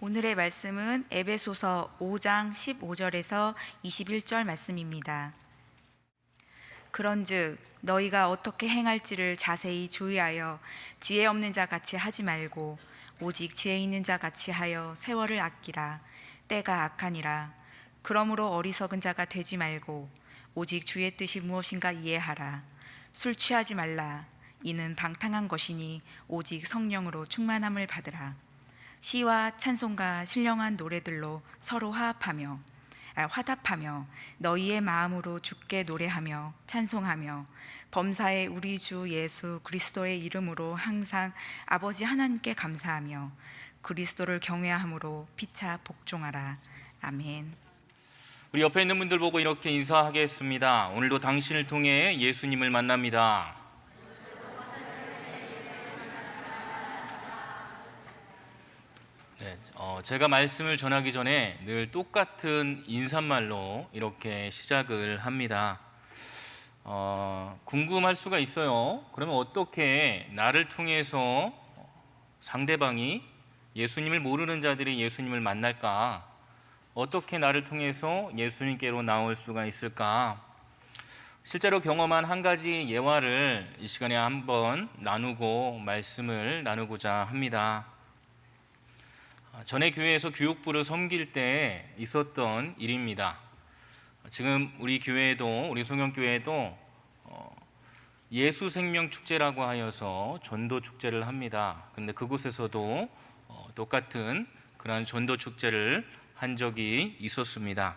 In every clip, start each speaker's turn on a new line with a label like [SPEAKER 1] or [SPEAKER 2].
[SPEAKER 1] 오늘의 말씀은 에베소서 5장 15절에서 21절 말씀입니다. 그런즉 너희가 어떻게 행할지를 자세히 주의하여 지혜 없는 자 같이 하지 말고 오직 지혜 있는 자 같이 하여 세월을 아끼라. 때가 악하니라. 그러므로 어리석은 자가 되지 말고 오직 주의 뜻이 무엇인가 이해하라. 술 취하지 말라. 이는 방탕한 것이니 오직 성령으로 충만함을 받으라. 시와 찬송과 신령한 노래들로 서로 화답하며 너희의 마음으로 주께 노래하며 찬송하며 범사에 우리 주 예수 그리스도의 이름으로 항상 아버지 하나님께 감사하며 그리스도를 경외함으로 피차 복종하라. 아멘.
[SPEAKER 2] 우리 옆에 있는 분들 보고 이렇게 인사하겠습니다. 오늘도 당신을 통해 예수님을 만납니다. 제가 말씀을 전하기 전에 늘 똑같은 인사말로 이렇게 시작을 합니다. 궁금할 수가 있어요. 그러면 어떻게 나를 통해서 상대방이 예수님을 모르는 자들이 예수님을 만날까? 어떻게 나를 통해서 예수님께로 나올 수가 있을까? 실제로 경험한 한 가지 예화를 이 시간에 한번 나누고 말씀을 나누고자 합니다. 전에 교회에서 교육부를 섬길 때 있었던 일입니다. 지금 우리 교회에도, 우리 송영교회에도 예수생명축제라고 하여서 전도축제를 합니다. 그런데 그곳에서도 똑같은 그러한 전도축제를 한 적이 있었습니다.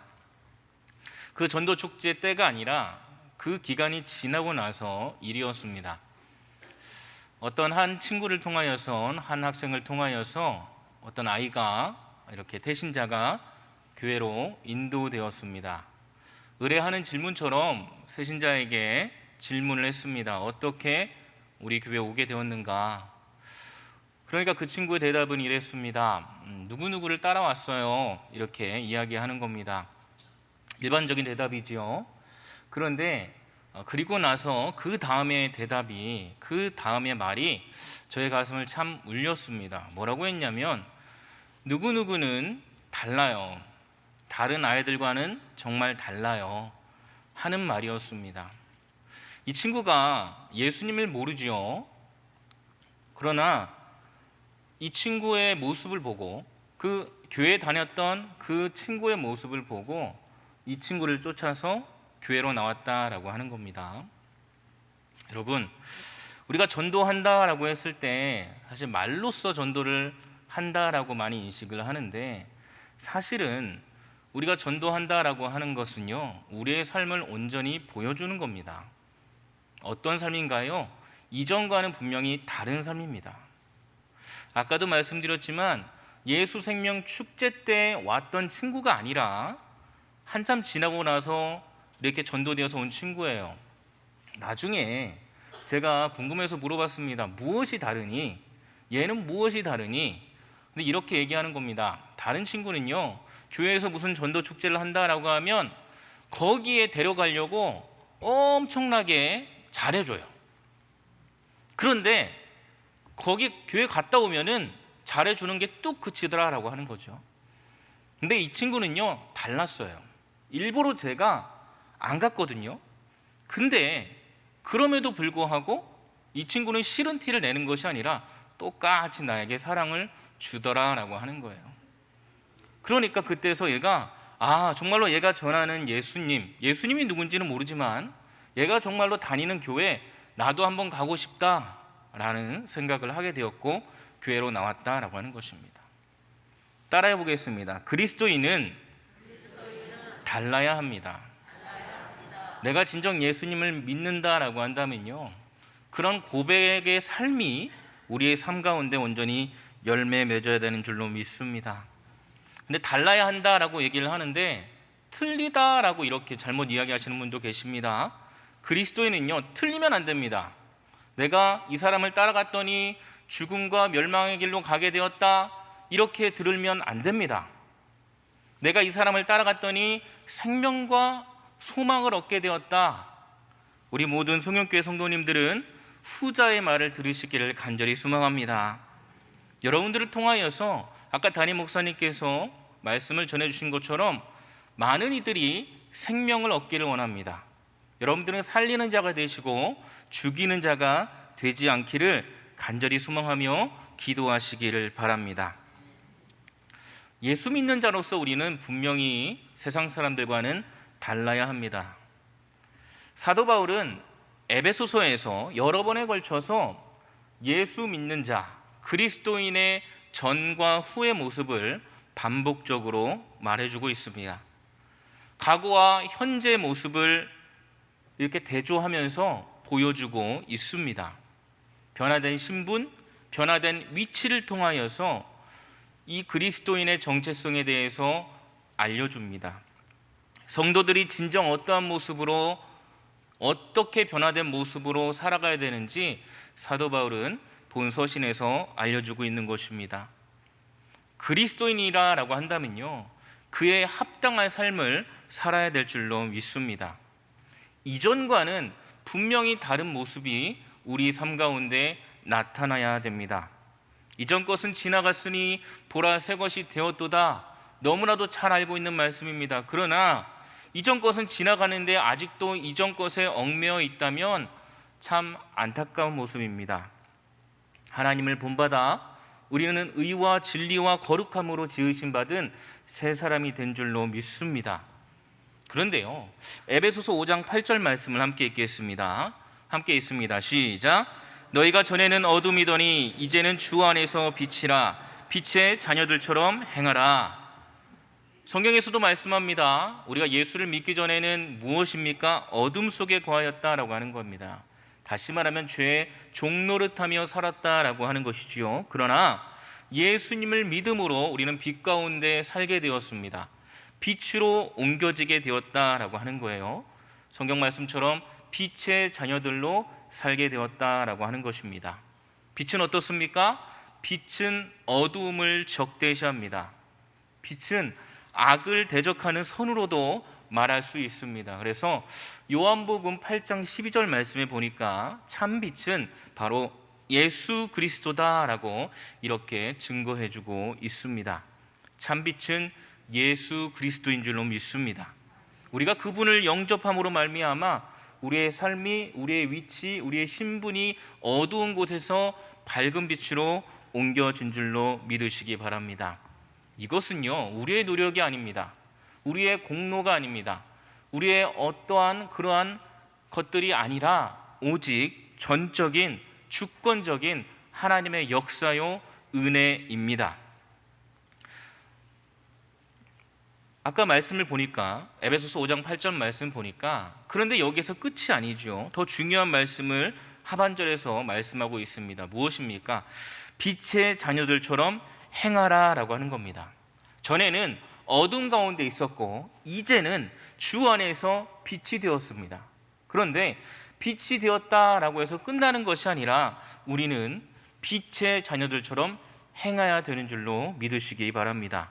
[SPEAKER 2] 그 전도축제 때가 아니라 그 기간이 지나고 나서 일이었습니다. 어떤 한 친구를 통하여서, 한 학생을 통하여서 어떤 아이가, 이렇게 태신자가 교회로 인도되었습니다. 의뢰하는 질문처럼 새신자에게 질문을 했습니다. 어떻게 우리 교회에 오게 되었는가? 그러니까 그 친구의 대답은 이랬습니다. 누구누구를 따라왔어요. 이렇게 이야기하는 겁니다. 일반적인 대답이지요. 그런데 그리고 나서 그 다음의 대답이, 그 다음의 말이 저의 가슴을 참 울렸습니다. 뭐라고 했냐면, 누구누구는 달라요. 다른 아이들과는 정말 달라요. 하는 말이었습니다. 이 친구가 예수님을 모르지요. 그러나 이 친구의 모습을 보고, 그 교회에 다녔던 그 친구의 모습을 보고 이 친구를 쫓아서 교회로 나왔다라고 하는 겁니다. 여러분, 우리가 전도한다라고 했을 때 사실 말로써 전도를 한다라고 많이 인식을 하는데, 사실은 우리가 전도한다라고 하는 것은요, 우리의 삶을 온전히 보여주는 겁니다. 어떤 삶인가요? 이전과는 분명히 다른 삶입니다. 아까도 말씀드렸지만 예수 생명 축제 때 왔던 친구가 아니라 한참 지나고 나서 이렇게 전도되어서 온 친구예요. 나중에 제가 궁금해서 물어봤습니다. 무엇이 다르니? 얘는 무엇이 다르니? 근데 이렇게 얘기하는 겁니다. 다른 친구는요, 교회에서 무슨 전도 축제를 한다라고 하면 거기에 데려가려고 엄청나게 잘해줘요. 그런데 거기 교회 갔다 오면은 잘해주는 게 뚝 그치더라라고 하는 거죠. 근데 이 친구는요, 달랐어요. 일부러 제가 안 갔거든요. 근데 그럼에도 불구하고 이 친구는 싫은 티를 내는 것이 아니라 똑같이 나에게 사랑을 주더라라고 하는 거예요. 그러니까 그때서 얘가, 정말로 얘가 전하는 예수님이 누군지는 모르지만 얘가 정말로 다니는 교회 나도 한번 가고 싶다라는 생각을 하게 되었고 교회로 나왔다라고 하는 것입니다. 따라해 보겠습니다. 그리스도인은 달라야 합니다. 내가 진정 예수님을 믿는다라고 한다면요, 그런 고백의 삶이 우리의 삶 가운데 온전히 열매 맺어야 되는 줄로 믿습니다. 근데 달라야 한다라고 얘기를 하는데 틀리다라고 이렇게 잘못 이야기하시는 분도 계십니다. 그리스도인은요, 틀리면 안 됩니다. 내가 이 사람을 따라갔더니 죽음과 멸망의 길로 가게 되었다, 이렇게 들으면 안 됩니다. 내가 이 사람을 따라갔더니 생명과 소망을 얻게 되었다. 우리 모든 송영교회 성도님들은 후자의 말을 들으시기를 간절히 소망합니다. 여러분들을 통하여서 아까 담임 목사님께서 말씀을 전해주신 것처럼 많은 이들이 생명을 얻기를 원합니다. 여러분들은 살리는 자가 되시고 죽이는 자가 되지 않기를 간절히 소망하며 기도하시기를 바랍니다. 예수 믿는 자로서 우리는 분명히 세상 사람들과는 달라야 합니다. 사도 바울은 에베소서에서 여러 번에 걸쳐서 예수 믿는 자, 그리스도인의 전과 후의 모습을 반복적으로 말해주고 있습니다. 과거와 현재 모습을 이렇게 대조하면서 보여주고 있습니다. 변화된 신분, 변화된 위치를 통하여서 이 그리스도인의 정체성에 대해서 알려줍니다. 성도들이 진정 어떠한 모습으로, 어떻게 변화된 모습으로 살아가야 되는지 사도 바울은 본서신에서 알려주고 있는 것입니다. 그리스도인이라고 한다면요, 그에 합당한 삶을 살아야 될 줄로 믿습니다. 이전과는 분명히 다른 모습이 우리 삶 가운데 나타나야 됩니다. 이전 것은 지나갔으니 보라 새 것이 되었도다. 너무나도 잘 알고 있는 말씀입니다. 그러나 이전 것은 지나가는데 아직도 이전 것에 얽매여 있다면 참 안타까운 모습입니다. 하나님을 본받아 우리는 의와 진리와 거룩함으로 지으신 받은 새 사람이 된 줄로 믿습니다. 그런데요, 에베소서 5장 8절 말씀을 함께 읽겠습니다. 함께 읽습니다. 시작. 너희가 전에는 어둠이더니 이제는 주 안에서 빛이라. 빛의 자녀들처럼 행하라. 성경에서도 말씀합니다. 우리가 예수를 믿기 전에는 무엇입니까? 어둠 속에 거하였다라고 하는 겁니다. 다시 말하면 죄의 종노릇하며 살았다라고 하는 것이지요. 그러나 예수님을 믿음으로 우리는 빛 가운데 살게 되었습니다. 빛으로 옮겨지게 되었다라고 하는 거예요. 성경 말씀처럼 빛의 자녀들로 살게 되었다라고 하는 것입니다. 빛은 어떻습니까? 빛은 어두움을 적대시합니다. 빛은 악을 대적하는 선으로도 말할 수 있습니다. 그래서 요한복음 8장 12절 말씀에 보니까 참 빛은 바로 예수 그리스도다라고 이렇게 증거해주고 있습니다. 참 빛은 예수 그리스도인 줄로 믿습니다. 우리가 그분을 영접함으로 말미암아 우리의 삶이, 우리의 위치, 우리의 신분이 어두운 곳에서 밝은 빛으로 옮겨진 줄로 믿으시기 바랍니다. 이것은요, 우리의 노력이 아닙니다. 우리의 공로가 아닙니다. 우리의 어떠한 그러한 것들이 아니라 오직 전적인 주권적인 하나님의 역사요 은혜입니다. 아까 말씀을 보니까 에베소서 5장 8절 말씀 보니까 그런데 여기서 끝이 아니죠. 더 중요한 말씀을 하반절에서 말씀하고 있습니다. 무엇입니까? 빛의 자녀들처럼 행하라 라고 하는 겁니다. 전에는 어둠 가운데 있었고 이제는 주 안에서 빛이 되었습니다. 그런데 빛이 되었다라고 해서 끝나는 것이 아니라 우리는 빛의 자녀들처럼 행해야 되는 줄로 믿으시기 바랍니다.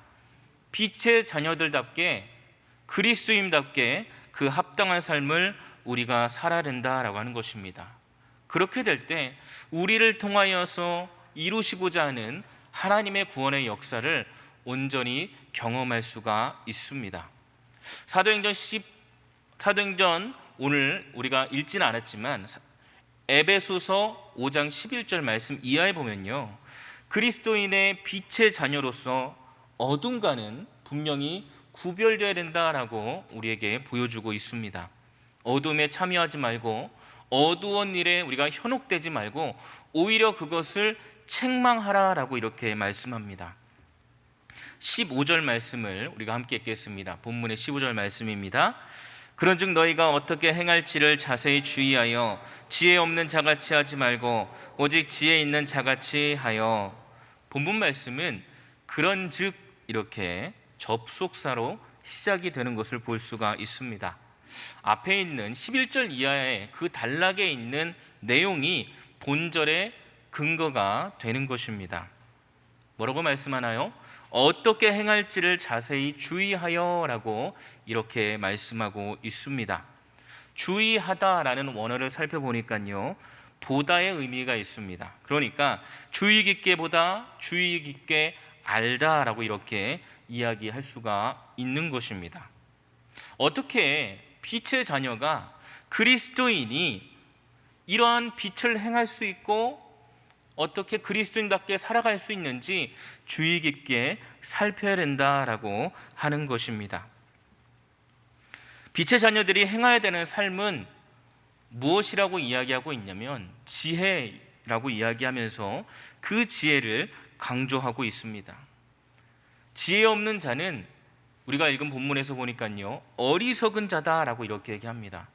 [SPEAKER 2] 빛의 자녀들답게 그리스도인답게 그 합당한 삶을 우리가 살아야 된다라고 하는 것입니다. 그렇게 될 때 우리를 통하여서 이루시고자 하는 하나님의 구원의 역사를 온전히 경험할 수가 있습니다. 사도행전 오늘 우리가 읽지는 않았지만 에베소서 5장 11절 말씀 이하에 보면요, 그리스도인의 빛의 자녀로서 어둠과는 분명히 구별되어야 된다라고 우리에게 보여주고 있습니다. 어둠에 참여하지 말고 어두운 일에 우리가 현혹되지 말고 오히려 그것을 책망하라라고 이렇게 말씀합니다. 15절 말씀을 우리가 함께 읽겠습니다. 본문의 15절 말씀입니다. 그런즉 너희가 어떻게 행할지를 자세히 주의하여 지혜 없는 자같이 하지 말고 오직 지혜 있는 자같이 하여. 본문 말씀은 그런즉 이렇게 접속사로 시작이 되는 것을 볼 수가 있습니다. 앞에 있는 11절 이하의 그 단락에 있는 내용이 본절의 근거가 되는 것입니다. 뭐라고 말씀하나요? 어떻게 행할지를 자세히 주의하여 라고 이렇게 말씀하고 있습니다. 주의하다라는 원어를 살펴보니까요, 보다의 의미가 있습니다. 그러니까 주의 깊게 보다, 주의 깊게 알다라고 이렇게 이야기할 수가 있는 것입니다. 어떻게 빛의 자녀가, 그리스도인이 이러한 빛을 행할 수 있고 어떻게 그리스도인답게 살아갈 수 있는지 주의 깊게 살펴야 된다라고 하는 것입니다. 빛의 자녀들이 행해야 되는 삶은 무엇이라고 이야기하고 있냐면 지혜라고 이야기하면서 그 지혜를 강조하고 있습니다. 지혜 없는 자는 우리가 읽은 본문에서 보니까요, 어리석은 자다라고 이렇게 얘기합니다.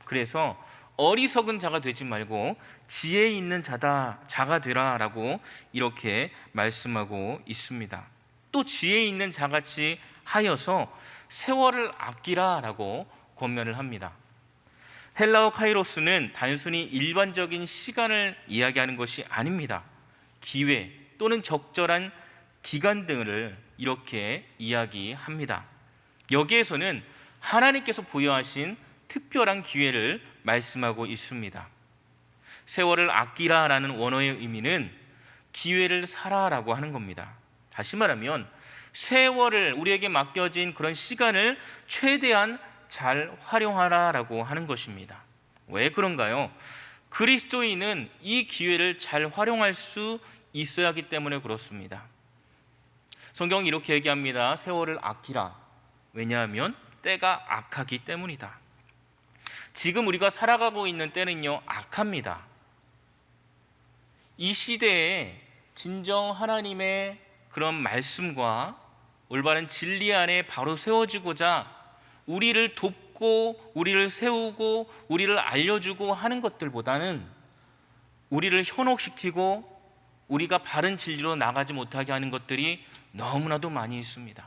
[SPEAKER 2] 그래서 어리석은 자가 되지 말고 지혜 있는 자가 되라라고 이렇게 말씀하고 있습니다. 또 지혜 있는 자같이 하여서 세월을 아끼라라고 권면을 합니다. 헬라어 카이로스는 단순히 일반적인 시간을 이야기하는 것이 아닙니다. 기회 또는 적절한 기간 등을 이렇게 이야기합니다. 여기에서는 하나님께서 부여하신 특별한 기회를 말씀하고 있습니다. 세월을 아끼라라는 원어의 의미는 기회를 살아라고 하는 겁니다. 다시 말하면 세월을, 우리에게 맡겨진 그런 시간을 최대한 잘 활용하라라고 하는 것입니다. 왜 그런가요? 그리스도인은 이 기회를 잘 활용할 수 있어야 하기 때문에 그렇습니다. 성경은 이렇게 얘기합니다. 세월을 아끼라. 왜냐하면 때가 악하기 때문이다. 지금 우리가 살아가고 있는 때는요, 악합니다. 이 시대에 진정 하나님의 그런 말씀과 올바른 진리 안에 바로 세워지고자 우리를 돕고 우리를 세우고 우리를 알려주고 하는 것들보다는 우리를 현혹시키고 우리가 바른 진리로 나가지 못하게 하는 것들이 너무나도 많이 있습니다.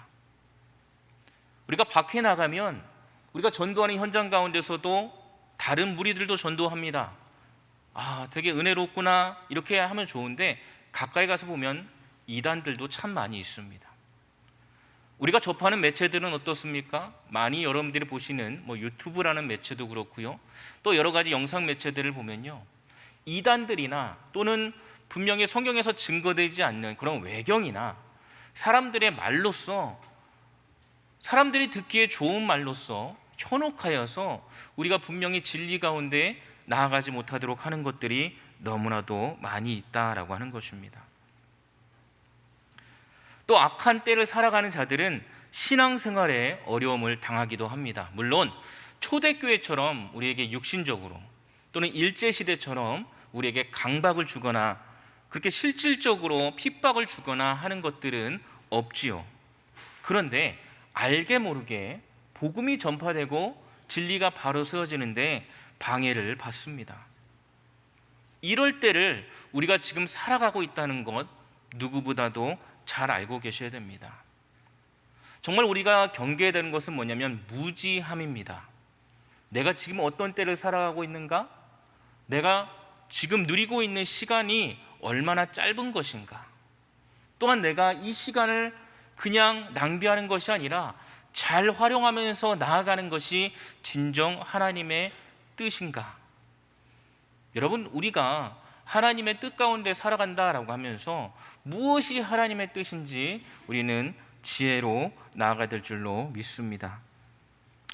[SPEAKER 2] 우리가 밖에 나가면 우리가 전도하는 현장 가운데서도 다른 무리들도 전도합니다. 되게 은혜롭구나 이렇게 하면 좋은데 가까이 가서 보면 이단들도 참 많이 있습니다. 우리가 접하는 매체들은 어떻습니까? 많이 여러분들이 보시는 유튜브라는 매체도 그렇고요. 또 여러 가지 영상 매체들을 보면요, 이단들이나 또는 분명히 성경에서 증거되지 않는 그런 외경이나 사람들의 말로써, 사람들이 듣기에 좋은 말로써 현혹하여서 우리가 분명히 진리 가운데 나아가지 못하도록 하는 것들이 너무나도 많이 있다라고 하는 것입니다. 또 악한 때를 살아가는 자들은 신앙생활에 어려움을 당하기도 합니다. 물론 초대교회처럼 우리에게 육신적으로 또는 일제시대처럼 우리에게 강박을 주거나 그렇게 실질적으로 핍박을 주거나 하는 것들은 없지요. 그런데 알게 모르게 복음이 전파되고 진리가 바로 세워지는데 방해를 받습니다. 이럴 때를 우리가 지금 살아가고 있다는 것 누구보다도 잘 알고 계셔야 됩니다. 정말 우리가 경계해야 되는 것은 뭐냐면 무지함입니다. 내가 지금 어떤 때를 살아가고 있는가? 내가 지금 누리고 있는 시간이 얼마나 짧은 것인가? 또한 내가 이 시간을 그냥 낭비하는 것이 아니라 잘 활용하면서 나아가는 것이 진정 하나님의 뜻인가? 여러분, 우리가 하나님의 뜻 가운데 살아간다라고 하면서 무엇이 하나님의 뜻인지 우리는 지혜로 나아가야 될 줄로 믿습니다.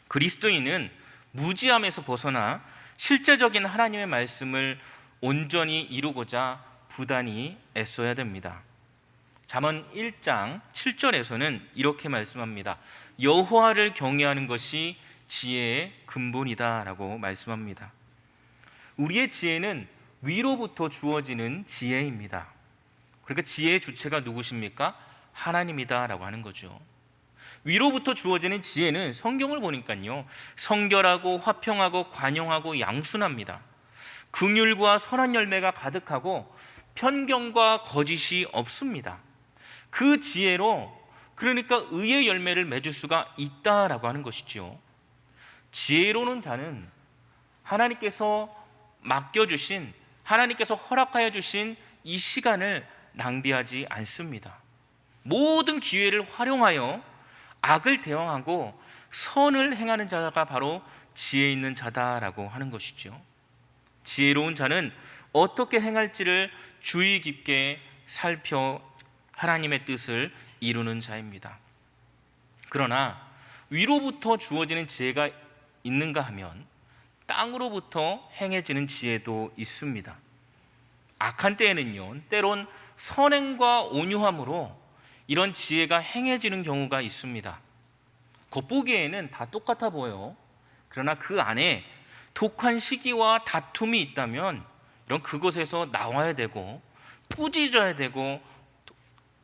[SPEAKER 2] 그리스도인은 무지함에서 벗어나 실제적인 하나님의 말씀을 온전히 이루고자 부단히 애써야 됩니다. 잠언 1장 7절에서는 이렇게 말씀합니다. 여호와를 경외하는 것이 지혜의 근본이다라고 말씀합니다. 우리의 지혜는 위로부터 주어지는 지혜입니다. 그러니까 지혜의 주체가 누구십니까? 하나님이다라고 하는 거죠. 위로부터 주어지는 지혜는 성경을 보니까요, 성결하고 화평하고 관용하고 양순합니다. 긍휼과 선한 열매가 가득하고 편견과 거짓이 없습니다. 그 지혜로 그러니까 의의 열매를 맺을 수가 있다라고 하는 것이죠. 지혜로운 자는 하나님께서 맡겨주신, 하나님께서 허락하여 주신 이 시간을 낭비하지 않습니다. 모든 기회를 활용하여 악을 대항하고 선을 행하는 자가 바로 지혜 있는 자다라고 하는 것이죠. 지혜로운 자는 어떻게 행할지를 주의 깊게 살펴야 하나님의 뜻을 이루는 자입니다. 그러나 위로부터 주어지는 지혜가 있는가 하면 땅으로부터 행해지는 지혜도 있습니다. 악한 때에는요, 때론 선행과 온유함으로 이런 지혜가 행해지는 경우가 있습니다. 겉보기에는 다 똑같아 보여. 그러나 그 안에 독한 시기와 다툼이 있다면 이런 그곳에서 나와야 되고 꾸짖어야 되고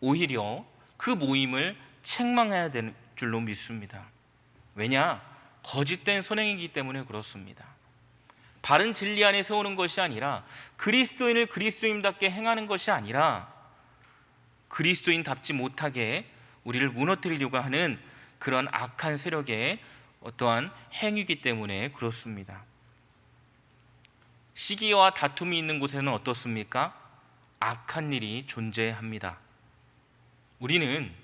[SPEAKER 2] 오히려 그 모임을 책망해야 되는 줄로 믿습니다. 왜냐? 거짓된 선행이기 때문에 그렇습니다. 바른 진리 안에 세우는 것이 아니라 그리스도인을 그리스도인답게 행하는 것이 아니라 그리스도인답지 못하게 우리를 무너뜨리려고 하는 그런 악한 세력의 어떠한 행위이기 때문에 그렇습니다. 시기와 다툼이 있는 곳에는 어떻습니까? 악한 일이 존재합니다. 우리는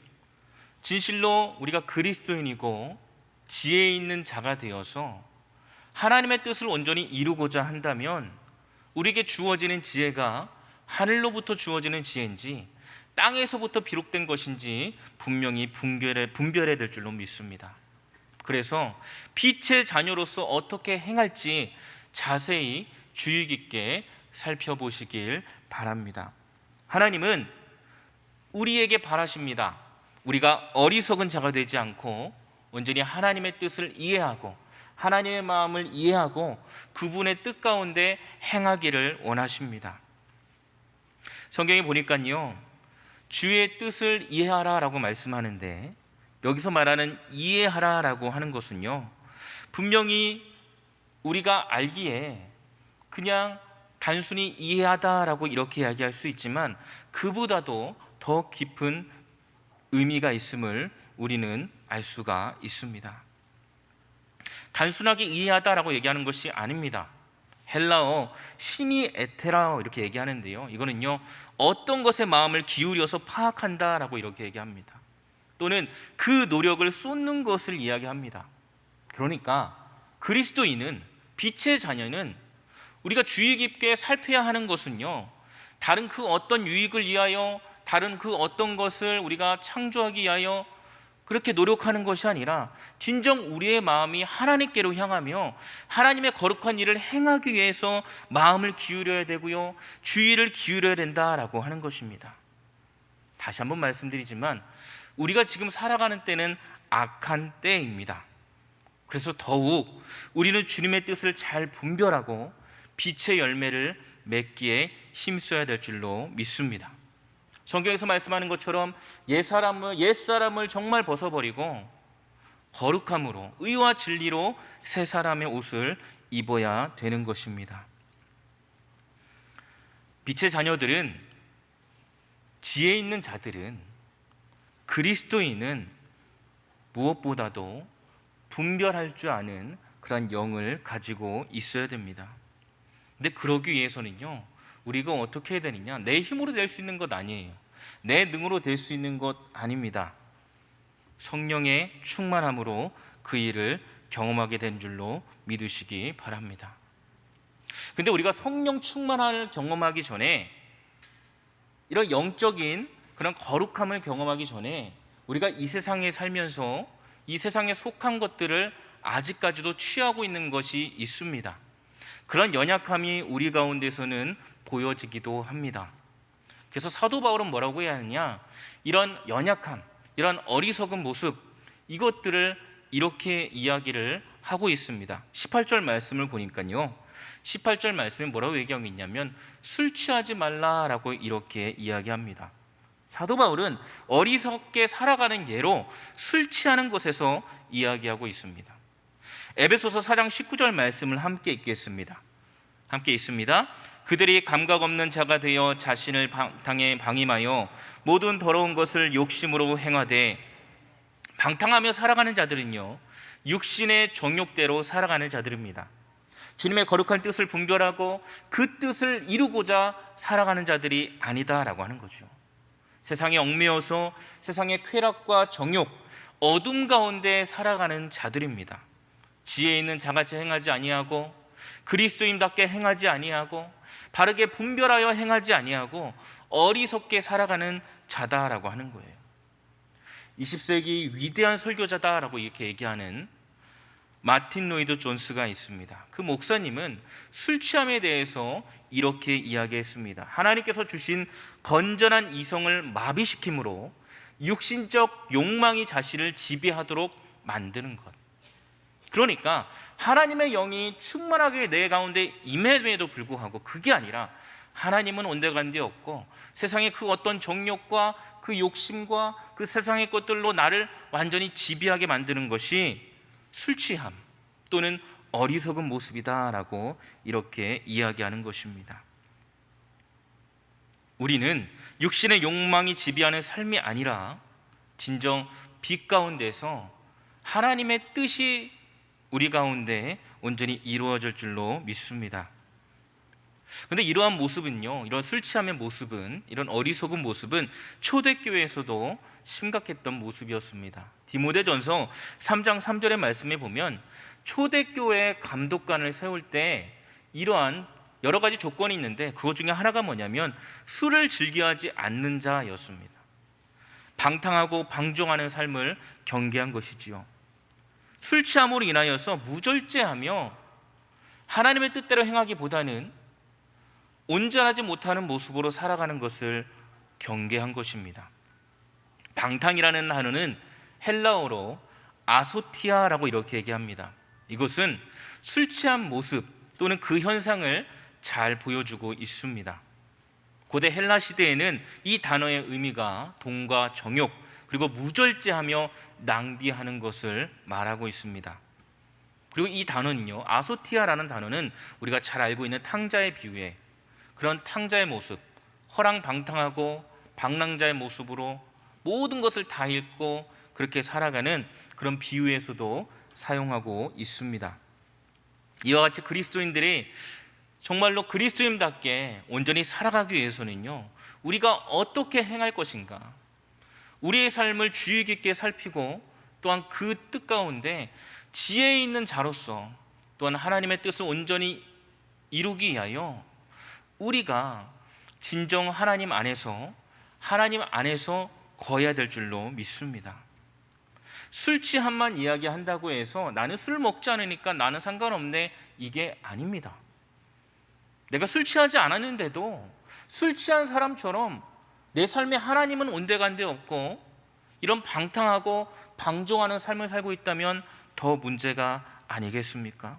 [SPEAKER 2] 진실로 우리가 그리스도인이고 지혜 있는 자가 되어서 하나님의 뜻을 온전히 이루고자 한다면 우리에게 주어지는 지혜가 하늘로부터 주어지는 지혜인지 땅에서부터 비롯된 것인지 분명히 분별해야 될 줄로 믿습니다. 그래서 빛의 자녀로서 어떻게 행할지 자세히 주의 깊게 살펴보시길 바랍니다. 하나님은 우리에게 바라십니다. 우리가 어리석은 자가 되지 않고 온전히 하나님의 뜻을 이해하고 하나님의 마음을 이해하고 그분의 뜻 가운데 행하기를 원하십니다. 성경에 보니까요, 주의 뜻을 이해하라라고 말씀하는데 여기서 말하는 이해하라라고 하는 것은요, 분명히 우리가 알기에 그냥 단순히 이해하다라고 이렇게 이야기할 수 있지만 그보다도 더 깊은 의미가 있음을 우리는 알 수가 있습니다. 단순하게 이해하다라고 얘기하는 것이 아닙니다. 헬라어 시니 에테라 이렇게 얘기하는데요, 이거는요 어떤 것에 마음을 기울여서 파악한다라고 이렇게 얘기합니다. 또는 그 노력을 쏟는 것을 이야기합니다. 그러니까 그리스도인은, 빛의 자녀는 우리가 주의 깊게 살펴야 하는 것은요, 다른 그 어떤 유익을 위하여, 다른 그 어떤 것을 우리가 창조하기 위하여 그렇게 노력하는 것이 아니라 진정 우리의 마음이 하나님께로 향하며 하나님의 거룩한 일을 행하기 위해서 마음을 기울여야 되고요, 주의를 기울여야 된다라고 하는 것입니다. 다시 한번 말씀드리지만 우리가 지금 살아가는 때는 악한 때입니다. 그래서 더욱 우리는 주님의 뜻을 잘 분별하고 빛의 열매를 맺기에 힘써야 될 줄로 믿습니다. 성경에서 말씀하는 것처럼 옛사람을 정말 벗어버리고 거룩함으로 의와 진리로 새 사람의 옷을 입어야 되는 것입니다. 빛의 자녀들은, 지혜 있는 자들은, 그리스도인은 무엇보다도 분별할 줄 아는 그런 영을 가지고 있어야 됩니다. 근데 그러기 위해서는요, 우리가 어떻게 해야 되느냐? 내 힘으로 될 수 있는 것 아니에요. 내 능으로 될 수 있는 것 아닙니다. 성령의 충만함으로 그 일을 경험하게 된 줄로 믿으시기 바랍니다. 근데 우리가 성령 충만함을 경험하기 전에, 이런 영적인 그런 거룩함을 경험하기 전에 우리가 이 세상에 살면서 이 세상에 속한 것들을 아직까지도 취하고 있는 것이 있습니다. 그런 연약함이 우리 가운데서는 보여지기도 합니다. 그래서 사도 바울은 뭐라고 해야 하느냐? 이런 연약함, 이런 어리석은 모습, 이것들을 이렇게 이야기를 하고 있습니다. 18절 말씀을 보니까요, 18절 말씀에 뭐라고 얘기하고 있냐면 술 취하지 말라라고 이렇게 이야기합니다. 사도 바울은 어리석게 살아가는 예로 술 취하는 것에서 이야기하고 있습니다. 에베소서 4장 19절 말씀을 함께 읽겠습니다. 함께 읽습니다. 그들이 감각 없는 자가 되어 자신을 방탕에 방임하여 모든 더러운 것을 욕심으로 행하되, 방탕하며 살아가는 자들은요, 육신의 정욕대로 살아가는 자들입니다. 주님의 거룩한 뜻을 분별하고 그 뜻을 이루고자 살아가는 자들이 아니다라고 하는 거죠. 세상에 얽매여서 세상의 쾌락과 정욕, 어둠 가운데 살아가는 자들입니다. 지혜 있는 자같이 행하지 아니하고 그리스도인답게 행하지 아니하고 바르게 분별하여 행하지 아니하고 어리석게 살아가는 자다라고 하는 거예요. 20세기 위대한 설교자다라고 이렇게 얘기하는 마틴 로이드 존스가 있습니다. 그 목사님은 술 취함에 대해서 이렇게 이야기했습니다. 하나님께서 주신 건전한 이성을 마비시킴으로 육신적 욕망이 자신을 지배하도록 만드는 것. 그러니까 하나님의 영이 충만하게 내 가운데 임함에도 불구하고 그게 아니라 하나님은 온데간데 없고 세상의 그 어떤 정욕과 그 욕심과 그 세상의 것들로 나를 완전히 지배하게 만드는 것이 술 취함 또는 어리석은 모습이다라고 이렇게 이야기하는 것입니다. 우리는 육신의 욕망이 지배하는 삶이 아니라 진정 빛 가운데서 하나님의 뜻이 우리 가운데 온전히 이루어질 줄로 믿습니다. 그런데 이러한 모습은요, 이런 술 취함의 모습은, 이런 어리석은 모습은 초대교회에서도 심각했던 모습이었습니다. 디모데전서 3장 3절의 말씀에 보면 초대교회 감독관을 세울 때 이러한 여러 가지 조건이 있는데 그것 중에 하나가 뭐냐면 술을 즐겨하지 않는 자였습니다. 방탕하고 방종하는 삶을 경계한 것이지요. 술 취함으로 인하여서 무절제하며 하나님의 뜻대로 행하기보다는 온전하지 못하는 모습으로 살아가는 것을 경계한 것입니다. 방탕이라는 단어는 헬라어로 아소티아라고 이렇게 얘기합니다. 이것은 술 취한 모습 또는 그 현상을 잘 보여주고 있습니다. 고대 헬라 시대에는 이 단어의 의미가 돈과 정욕 그리고 무절제하며 낭비하는 것을 말하고 있습니다. 그리고 이 단어는요, 아소티아라는 단어는 우리가 잘 알고 있는 탕자에 비유해 그런 탕자의 모습, 허랑방탕하고 방랑자의 모습으로 모든 것을 다 잃고 그렇게 살아가는 그런 비유에서도 사용하고 있습니다. 이와 같이 그리스도인들이 정말로 그리스도인답게 온전히 살아가기 위해서는요, 우리가 어떻게 행할 것인가, 우리의 삶을 주의 깊게 살피고 또한 그 뜻 가운데 지혜 있는 자로서 또한 하나님의 뜻을 온전히 이루기 위하여 우리가 진정 하나님 안에서 거해야 될 줄로 믿습니다. 술 취함만 이야기한다고 해서 나는 술 먹지 않으니까 나는 상관없네, 이게 아닙니다. 내가 술 취하지 않았는데도 술 취한 사람처럼 내 삶에 하나님은 온데간데 없고 이런 방탕하고 방종하는 삶을 살고 있다면 더 문제가 아니겠습니까?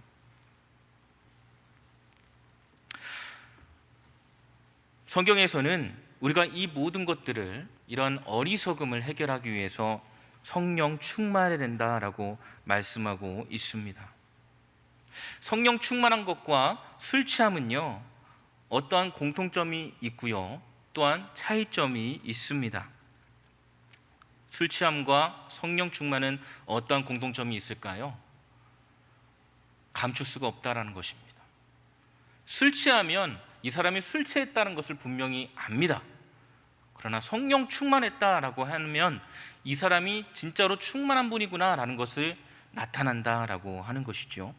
[SPEAKER 2] 성경에서는 우리가 이 모든 것들을, 이런 어리석음을 해결하기 위해서 성령 충만해야 된다라고 말씀하고 있습니다. 성령 충만한 것과 술 취함은요, 어떠한 공통점이 있고요, 또한 차이점이 있습니다. 술 취함과 성령 충만은 어떠한 공통점이 있을까요? 감출 수가 없다라는 것입니다. 술 취하면 이 사람이 술 취했다는 것을 분명히 압니다. 그러나 성령 충만했다라고 하면 이 사람이 진짜로 충만한 분이구나라는 것을 나타난다라고 하는 것이죠.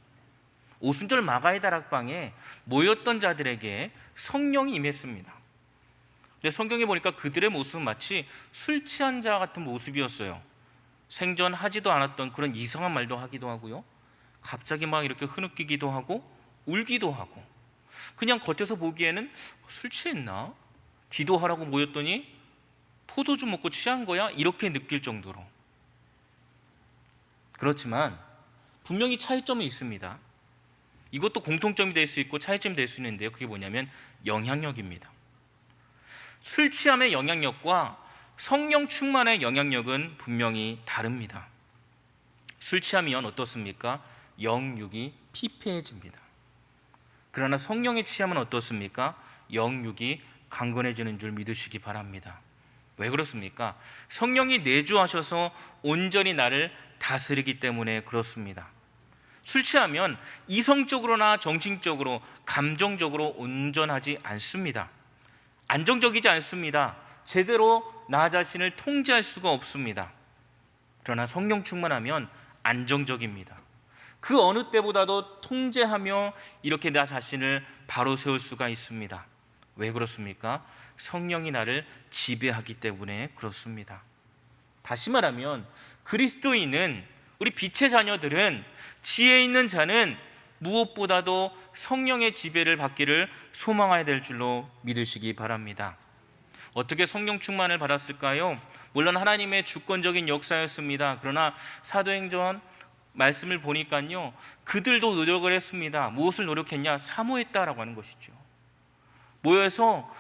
[SPEAKER 2] 오순절 마가의 다락방에 모였던 자들에게 성령이 임했습니다. 근데 성경에 보니까 그들의 모습은 마치 술 취한 자 같은 모습이었어요. 생전하지도 않았던 그런 이상한 말도 하기도 하고요, 갑자기 막 이렇게 흐느끼기도 하고 울기도 하고, 그냥 겉에서 보기에는 술 취했나? 기도하라고 모였더니 포도주 먹고 취한 거야? 이렇게 느낄 정도로. 그렇지만 분명히 차이점이 있습니다. 이것도 공통점이 될 수 있고 차이점이 될 수 있는데요, 그게 뭐냐면 영향력입니다. 술 취함의 영향력과 성령 충만의 영향력은 분명히 다릅니다. 술 취하면 어떻습니까? 영육이 피폐해집니다. 그러나 성령의 취함은 어떻습니까? 영육이 강건해지는 줄 믿으시기 바랍니다. 왜 그렇습니까? 성령이 내주하셔서 온전히 나를 다스리기 때문에 그렇습니다. 술 취하면 이성적으로나 정신적으로, 감정적으로 온전하지 않습니다. 안정적이지 않습니다. 제대로 나 자신을 통제할 수가 없습니다. 그러나 성령 충만하면 안정적입니다. 그 어느 때보다도 통제하며 이렇게 나 자신을 바로 세울 수가 있습니다. 왜 그렇습니까? 성령이 나를 지배하기 때문에 그렇습니다. 다시 말하면 그리스도인은, 우리 빛의 자녀들은, 지혜 있는 자는 무엇보다도 성령의 지배를 받기를 소망해야 될 줄로 믿으시기 바랍니다. 어떻게 성령 충만을 받았을까요? 물론 하나님의 주권적인 역사였습니다. 그러나 사도행전 말씀을 보니까요, 그들도 노력을 했습니다. 무엇을 노력했냐? 사모했다라고 하는 것이죠. 모여서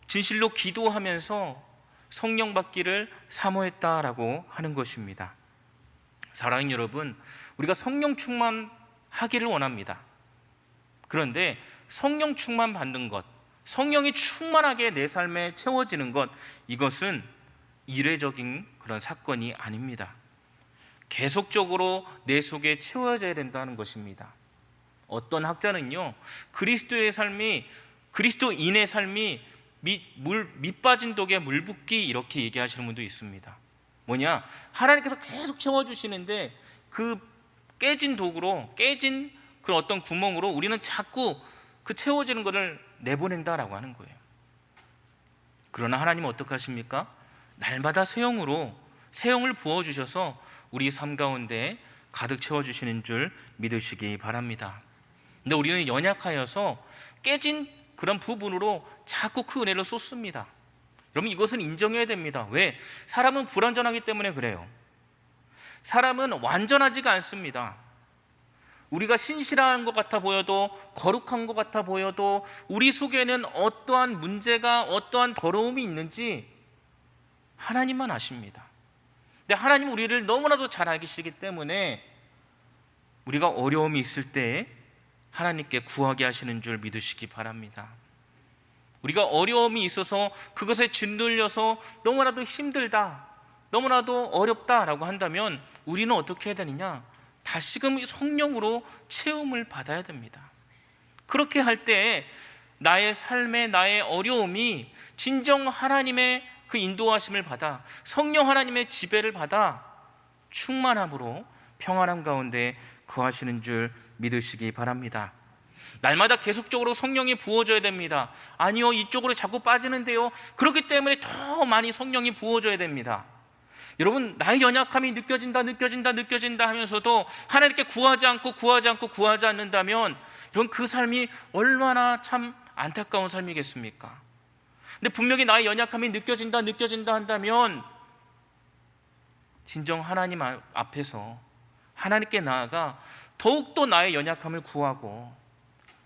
[SPEAKER 2] 진실로 기도하면서 성령 받기를 사모했다라고 하는 것입니다. 사랑하는 여러분, 우리가 성령 충만하기를 원합니다. 그런데 성령 충만 받는 것, 성령이 충만하게 내 삶에 채워지는 것, 이것은 이례적인 그런 사건이 아닙니다. 계속적으로 내 속에 채워져야 된다는 것입니다. 어떤 학자는요, 그리스도인의 삶이 밑 빠진 독에 물 붓기, 이렇게 얘기하시는 분도 있습니다. 뭐냐? 하나님께서 계속 채워주시는데 그 깨진 독으로, 깨진 그 어떤 구멍으로 우리는 자꾸 그 채워지는 것을 내보낸다라고 하는 거예요. 그러나 하나님은 어떻게 하십니까? 날마다 새 영을 부어주셔서 우리 삶 가운데 가득 채워주시는 줄 믿으시기 바랍니다. 근데 우리는 연약하여서 깨진 그런 부분으로 자꾸 그 은혜를 쏟습니다. 여러분, 이것은 인정해야 됩니다. 왜? 사람은 불완전하기 때문에 그래요. 사람은 완전하지가 않습니다. 우리가 신실한 것 같아 보여도, 거룩한 것 같아 보여도 우리 속에는 어떠한 문제가, 어떠한 더러움이 있는지 하나님만 아십니다. 근데 하나님은 우리를 너무나도 잘 알기 때문에 우리가 어려움이 있을 때 하나님께 구하게 하시는 줄 믿으시기 바랍니다. 우리가 어려움이 있어서 그것에 짓눌려서 너무나도 힘들다, 너무나도 어렵다라고 한다면 우리는 어떻게 해야 되느냐? 다시금 성령으로 채움을 받아야 됩니다. 그렇게 할 때 나의 삶에, 나의 어려움이 진정 하나님의 그 인도하심을 받아, 성령 하나님의 지배를 받아 충만함으로 평안함 가운데 거하시는 줄 믿으시기 바랍니다. 날마다 계속적으로 성령이 부어줘야 됩니다. 아니요, 이쪽으로 자꾸 빠지는데요. 그렇기 때문에 더 많이 성령이 부어줘야 됩니다. 여러분, 나의 연약함이 느껴진다 하면서도 하나님께 구하지 않는다면 여러분, 그 삶이 얼마나 참 안타까운 삶이겠습니까? 근데 분명히 나의 연약함이 느껴진다 한다면 진정 하나님 앞에서 하나님께 나아가 더욱더 나의 연약함을 구하고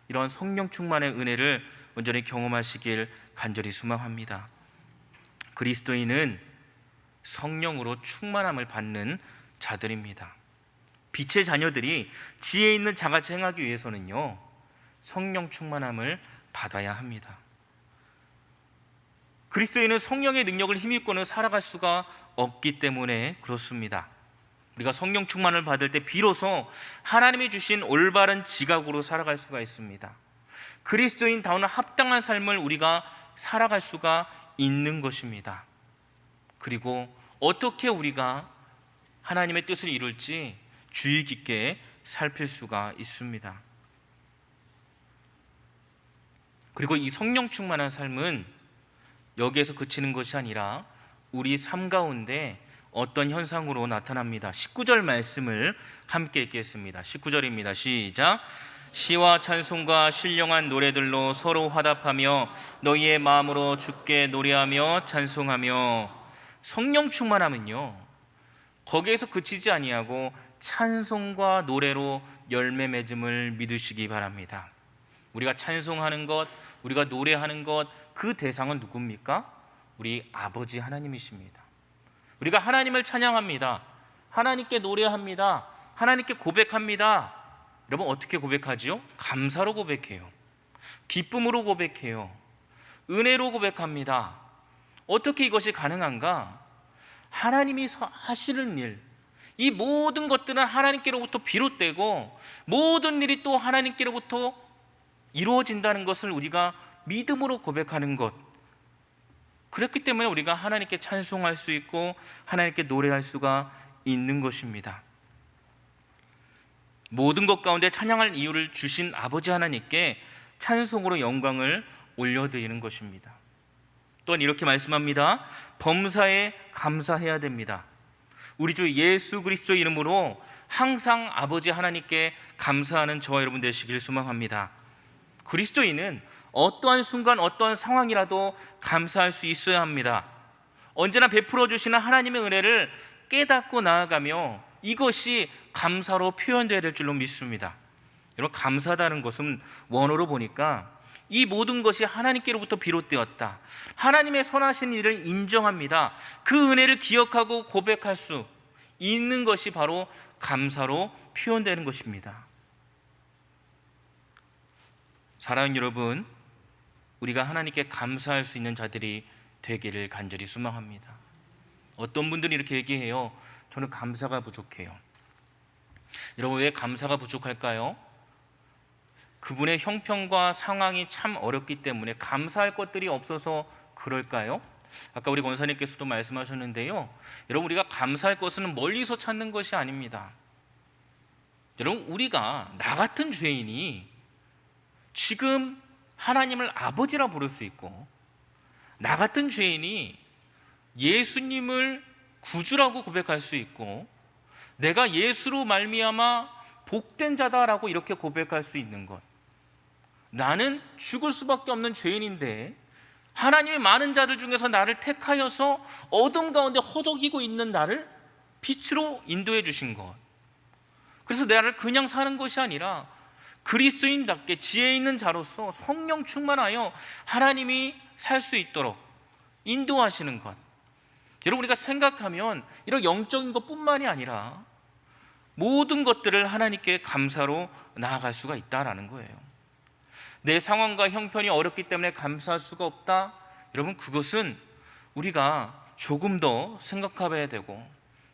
[SPEAKER 2] 이런 성령 충만의 은혜를 온전히 경험하시길 간절히 소망합니다. 그리스도인은 성령으로 충만함을 받는 자들입니다. 빛의 자녀들이 지혜 있는 자같이 행하기 위해서는요, 성령 충만함을 받아야 합니다. 그리스도인은 성령의 능력을 힘입고는 살아갈 수가 없기 때문에 그렇습니다. 우리가 성령 충만을 받을 때 비로소 하나님이 주신 올바른 지각으로 살아갈 수가 있습니다. 그리스도인다운 합당한 삶을 우리가 살아갈 수가 있는 것입니다. 그리고 어떻게 우리가 하나님의 뜻을 이룰지 주의 깊게 살필 수가 있습니다. 그리고 이 성령 충만한 삶은 여기에서 그치는 것이 아니라 우리 삶 가운데 어떤 현상으로 나타납니다. 19절 말씀을 함께 읽겠습니다. 19절입니다. 시작. 시와 찬송과 신령한 노래들로 서로 화답하며 너희의 마음으로 주께 노래하며 찬송하며. 성령 충만함은요, 거기에서 그치지 아니하고 찬송과 노래로 열매 맺음을 믿으시기 바랍니다. 우리가 찬송하는 것, 우리가 노래하는 것, 그 대상은 누굽니까? 우리 아버지 하나님이십니다. 우리가 하나님을 찬양합니다. 하나님께 노래합니다. 하나님께 고백합니다. 여러분, 어떻게 고백하지요? 감사로 고백해요. 기쁨으로 고백해요. 은혜로 고백합니다. 어떻게 이것이 가능한가? 하나님이 하시는 일, 이 모든 것들은 하나님께로부터 비롯되고 모든 일이 또 하나님께로부터 이루어진다는 것을 우리가 믿음으로 고백하는 것, 그렇기 때문에 우리가 하나님께 찬송할 수 있고 하나님께 노래할 수가 있는 것입니다. 모든 것 가운데 찬양할 이유를 주신 아버지 하나님께 찬송으로 영광을 올려드리는 것입니다. 또한 이렇게 말씀합니다. 범사에 감사해야 됩니다. 우리 주 예수 그리스도의 이름으로 항상 아버지 하나님께 감사하는 저와 여러분 되시길 소망합니다. 그리스도인은 어떠한 순간 어떠한 상황이라도 감사할 수 있어야 합니다. 언제나 베풀어 주시는 하나님의 은혜를 깨닫고 나아가며 이것이 감사로 표현되어야 될 줄로 믿습니다. 여러분, 감사하다는 것은 원어로 보니까 이 모든 것이 하나님께로부터 비롯되었다, 하나님의 선하신 일을 인정합니다, 그 은혜를 기억하고 고백할 수 있는 것이 바로 감사로 표현되는 것입니다. 사랑하는 여러분, 우리가 하나님께 감사할 수 있는 자들이 되기를 간절히 소망합니다. 어떤 분들이 이렇게 얘기해요. 저는 감사가 부족해요. 여러분, 왜 감사가 부족할까요? 그분의 형편과 상황이 참 어렵기 때문에 감사할 것들이 없어서 그럴까요? 아까 우리 권사님께서도 말씀하셨는데요, 여러분, 우리가 감사할 것은 멀리서 찾는 것이 아닙니다. 여러분, 우리가 나 같은 죄인이 지금 하나님을 아버지라 부를 수 있고, 나 같은 죄인이 예수님을 구주라고 고백할 수 있고, 내가 예수로 말미암아 복된 자다라고 이렇게 고백할 수 있는 것, 나는 죽을 수밖에 없는 죄인인데 하나님의 많은 자들 중에서 나를 택하여서 어둠 가운데 허덕이고 있는 나를 빛으로 인도해 주신 것, 그래서 나를 그냥 사는 것이 아니라 그리스도인답게 지혜 있는 자로서 성령 충만하여 하나님이 살 수 있도록 인도하시는 것, 여러분, 우리가 생각하면 이런 영적인 것뿐만이 아니라 모든 것들을 하나님께 감사로 나아갈 수가 있다라는 거예요. 내 상황과 형편이 어렵기 때문에 감사할 수가 없다? 여러분, 그것은 우리가 조금 더 생각해봐야 되고,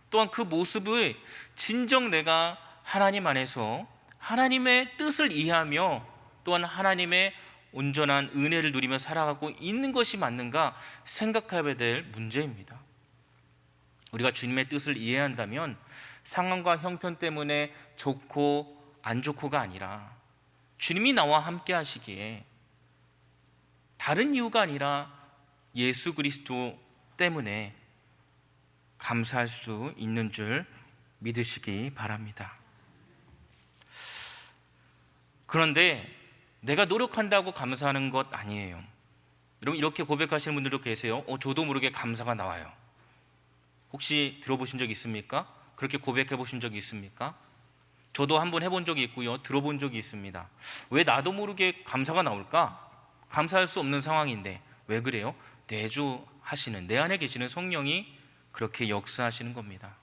[SPEAKER 2] 또한 그 모습을 진정 내가 하나님 안에서 하나님의 뜻을 이해하며 또한 하나님의 온전한 은혜를 누리며 살아가고 있는 것이 맞는가 생각해봐야 될 문제입니다. 우리가 주님의 뜻을 이해한다면 상황과 형편 때문에 좋고 안 좋고가 아니라 주님이 나와 함께 하시기에, 다른 이유가 아니라 예수 그리스도 때문에 감사할 수 있는 줄 믿으시기 바랍니다. 그런데 내가 노력한다고 감사하는 것 아니에요. 여러분, 이렇게 고백하시는 분들도 계세요. 저도 모르게 감사가 나와요. 혹시 들어보신 적 있습니까? 그렇게 고백해 보신 적이 있습니까? 저도 한번 해본 적이 있고요, 들어본 적이 있습니다. 왜 나도 모르게 감사가 나올까? 감사할 수 없는 상황인데 왜 그래요? 내주하시는, 내 안에 계시는 성령이 그렇게 역사하시는 겁니다.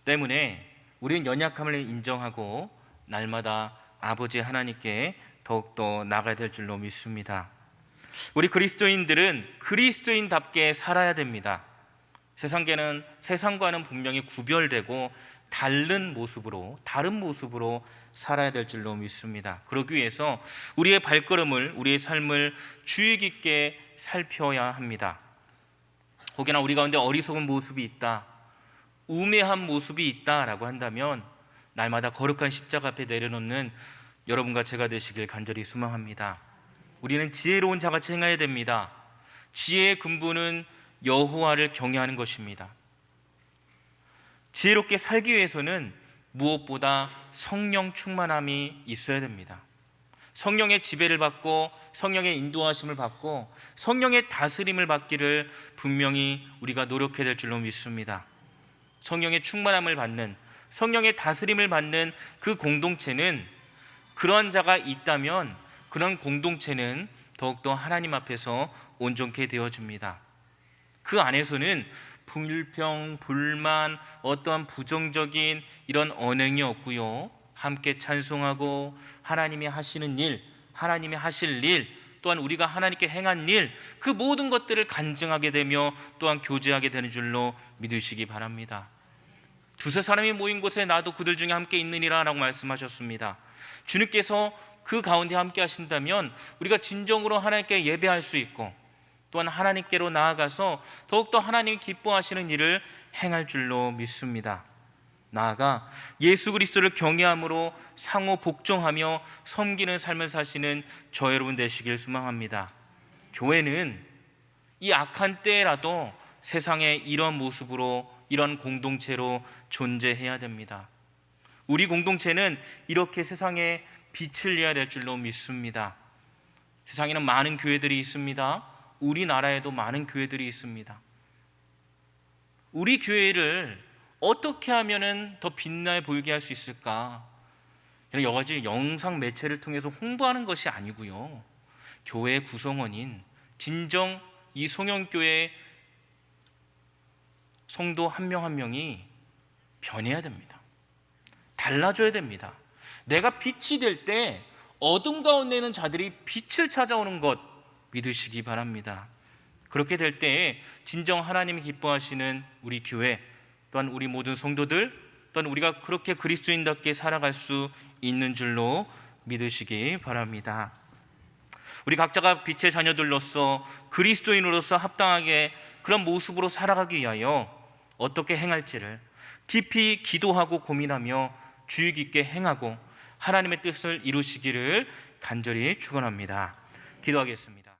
[SPEAKER 2] 때문에 우리는 연약함을 인정하고 날마다 아버지 하나님께 더욱더 나가야 될 줄로 믿습니다. 우리 그리스도인들은 그리스도인답게 살아야 됩니다. 세상과는 분명히 구별되고 다른 모습으로 살아야 될 줄로 믿습니다. 그러기 위해서 우리의 발걸음을, 우리의 삶을 주의 깊게 살펴야 합니다. 혹여나 우리 가운데 어리석은 모습이 있다, 우매한 모습이 있다라고 한다면 날마다 거룩한 십자가 앞에 내려놓는 여러분과 제가 되시길 간절히 소망합니다. 우리는 지혜로운 자같이 행해야 됩니다. 지혜의 근본은 여호와를 경외하는 것입니다. 지혜롭게 살기 위해서는 무엇보다 성령 충만함이 있어야 됩니다. 성령의 지배를 받고 성령의 인도하심을 받고 성령의 다스림을 받기를 분명히 우리가 노력해야 될 줄로 믿습니다. 성령의 충만함을 받는, 성령의 다스림을 받는 그 공동체는, 그러한 자가 있다면 그런 공동체는 더욱더 하나님 앞에서 온전케 되어집니다. 그 안에서는 불평, 불만, 어떠한 부정적인 이런 언행이 없고요, 함께 찬송하고 하나님이 하시는 일, 하나님이 하실 일, 또한 우리가 하나님께 행한 일, 그 모든 것들을 간증하게 되며 또한 교제하게 되는 줄로 믿으시기 바랍니다. 두세 사람이 모인 곳에 나도 그들 중에 함께 있느니라 라고 말씀하셨습니다. 주님께서 그 가운데 함께 하신다면 우리가 진정으로 하나님께 예배할 수 있고, 또한 하나님께로 나아가서 더욱더 하나님이 기뻐하시는 일을 행할 줄로 믿습니다. 나아가 예수 그리스도를 경외함으로 상호 복종하며 섬기는 삶을 사시는 저 여러분 되시길 소망합니다. 교회는 이 악한 때라도 세상에 이런 모습으로, 이런 공동체로 존재해야 됩니다. 우리 공동체는 이렇게 세상에 빛을 내야 될 줄로 믿습니다. 세상에는 많은 교회들이 있습니다. 우리나라에도 많은 교회들이 있습니다. 우리 교회를 어떻게 하면 더 빛나 보이게 할 수 있을까? 여러 가지 영상 매체를 통해서 홍보하는 것이 아니고요, 교회 구성원인 진정 이 송영교회 성도 한 명 한 명이 변해야 됩니다. 달라져야 됩니다. 내가 빛이 될 때 어둠 가운데 있는 자들이 빛을 찾아오는 것 믿으시기 바랍니다. 그렇게 될 때 진정 하나님이 기뻐하시는 우리 교회, 또한 우리 모든 성도들, 또한 우리가 그렇게 그리스도인답게 살아갈 수 있는 줄로 믿으시기 바랍니다. 우리 각자가 빛의 자녀들로서 그리스도인으로서 합당하게 그런 모습으로 살아가기 위하여 어떻게 행할지를 깊이 기도하고 고민하며 주의 깊게 행하고 하나님의 뜻을 이루시기를 간절히 축원합니다. 기도하겠습니다.